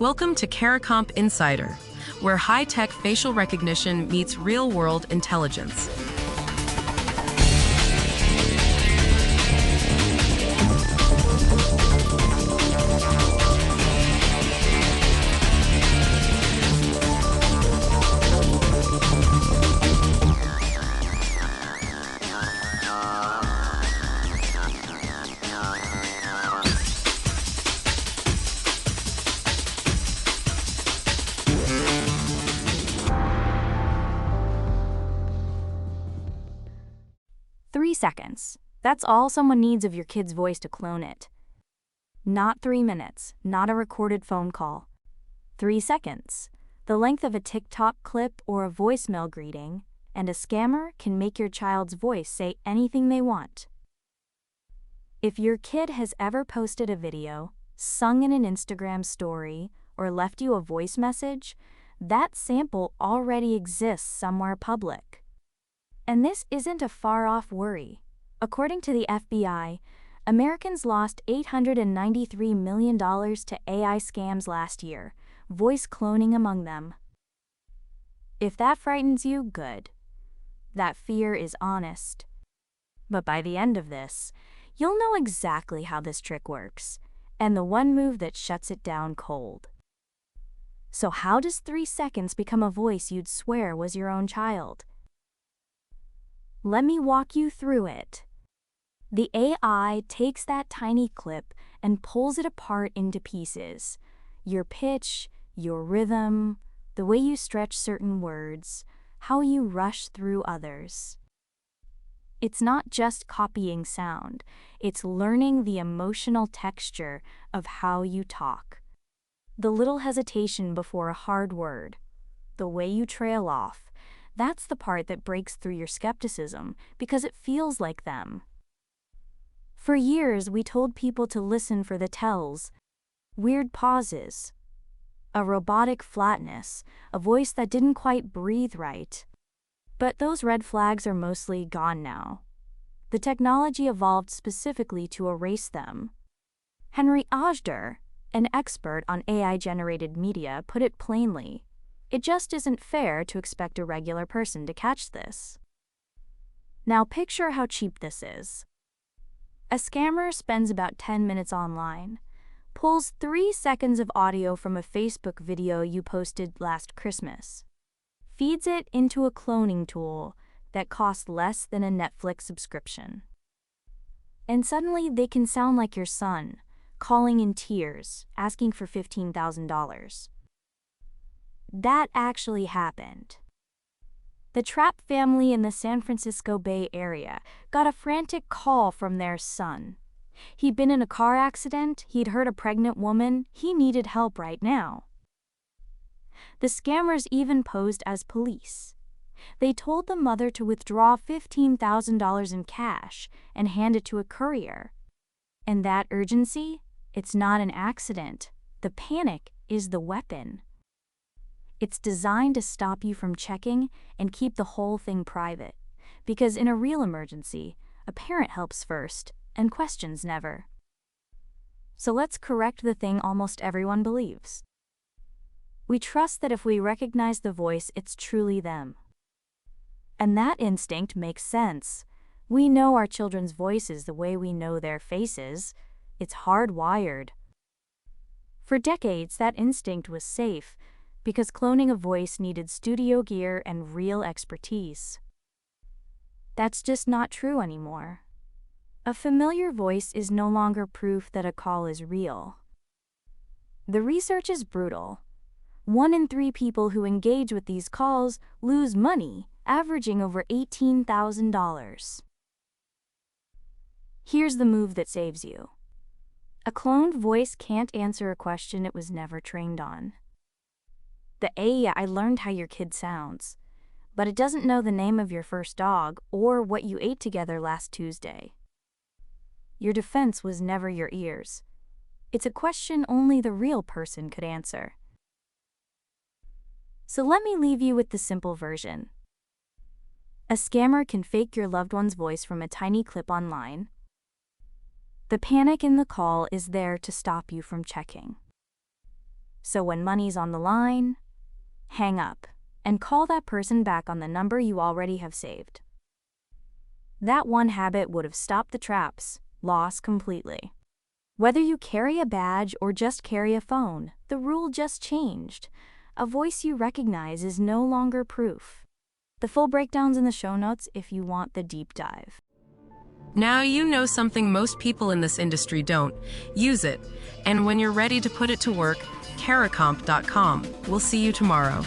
Welcome to Caricomp Insider, where high-tech facial recognition meets real-world intelligence. Three seconds. That's all someone needs of your kid's voice to clone it. Not 3 minutes, not a recorded phone call. 3 seconds. The length of a TikTok clip or a voicemail greeting, and a scammer can make your child's voice say anything they want. If your kid has ever posted a video, sung in an Instagram story, or left you a voice message, that sample already exists somewhere public. And this isn't a far-off worry. According to the FBI, Americans lost $893 million to AI scams last year, voice cloning among them. If that frightens you, good. That fear is honest. But by the end of this, you'll know exactly how this trick works, and the one move that shuts it down cold. So how does 3 seconds become a voice you'd swear was your own child? Let me walk you through it. The AI takes that tiny clip and pulls it apart into pieces. Your pitch, your rhythm, the way you stretch certain words, how you rush through others. It's not just copying sound, it's learning the emotional texture of how you talk. The little hesitation before a hard word, the way you trail off. That's the part that breaks through your skepticism because it feels like them. For years, we told people to listen for the tells, weird pauses, a robotic flatness, a voice that didn't quite breathe right. But those red flags are mostly gone now. The technology evolved specifically to erase them. Henry Ajder, an expert on AI-generated media, put it plainly. It just isn't fair to expect a regular person to catch this. Now picture how cheap this is. A scammer spends about 10 minutes online, pulls 3 seconds of audio from a Facebook video you posted last Christmas, feeds it into a cloning tool that costs less than a Netflix subscription. And suddenly they can sound like your son, calling in tears, asking for $15,000. That actually happened. The Trapp family in the San Francisco Bay Area got a frantic call from their son. He'd been in a car accident, he'd hurt a pregnant woman, he needed help right now. The scammers even posed as police. They told the mother to withdraw $15,000 in cash and hand it to a courier. And that urgency? It's not an accident. The panic is the weapon. It's designed to stop you from checking and keep the whole thing private, because in a real emergency, a parent helps first and questions never. So let's correct the thing almost everyone believes. We trust that if we recognize the voice, it's truly them. And that instinct makes sense. We know our children's voices the way we know their faces. It's hardwired. For decades, that instinct was safe, because cloning a voice needed studio gear and real expertise. That's just not true anymore. A familiar voice is no longer proof that a call is real. The research is brutal. 1 in 3 people who engage with these calls lose money, averaging over $18,000. Here's the move that saves you. A cloned voice can't answer a question it was never trained on. The AI learned how your kid sounds, but it doesn't know the name of your first dog or what you ate together last Tuesday. Your defense was never your ears. It's a question only the real person could answer. So let me leave you with the simple version. A scammer can fake your loved one's voice from a tiny clip online. The panic in the call is there to stop you from checking. So when money's on the line, hang up and call that person back on the number you already have saved. That one habit would have stopped the traps, loss completely. Whether you carry a badge or just carry a phone, the rule just changed. A voice you recognize is no longer proof. The full breakdown's in the show notes if you want the deep dive. Now you know something most people in this industry don't. Use it. And when you're ready to put it to work, Caracomp.com. We'll see you tomorrow.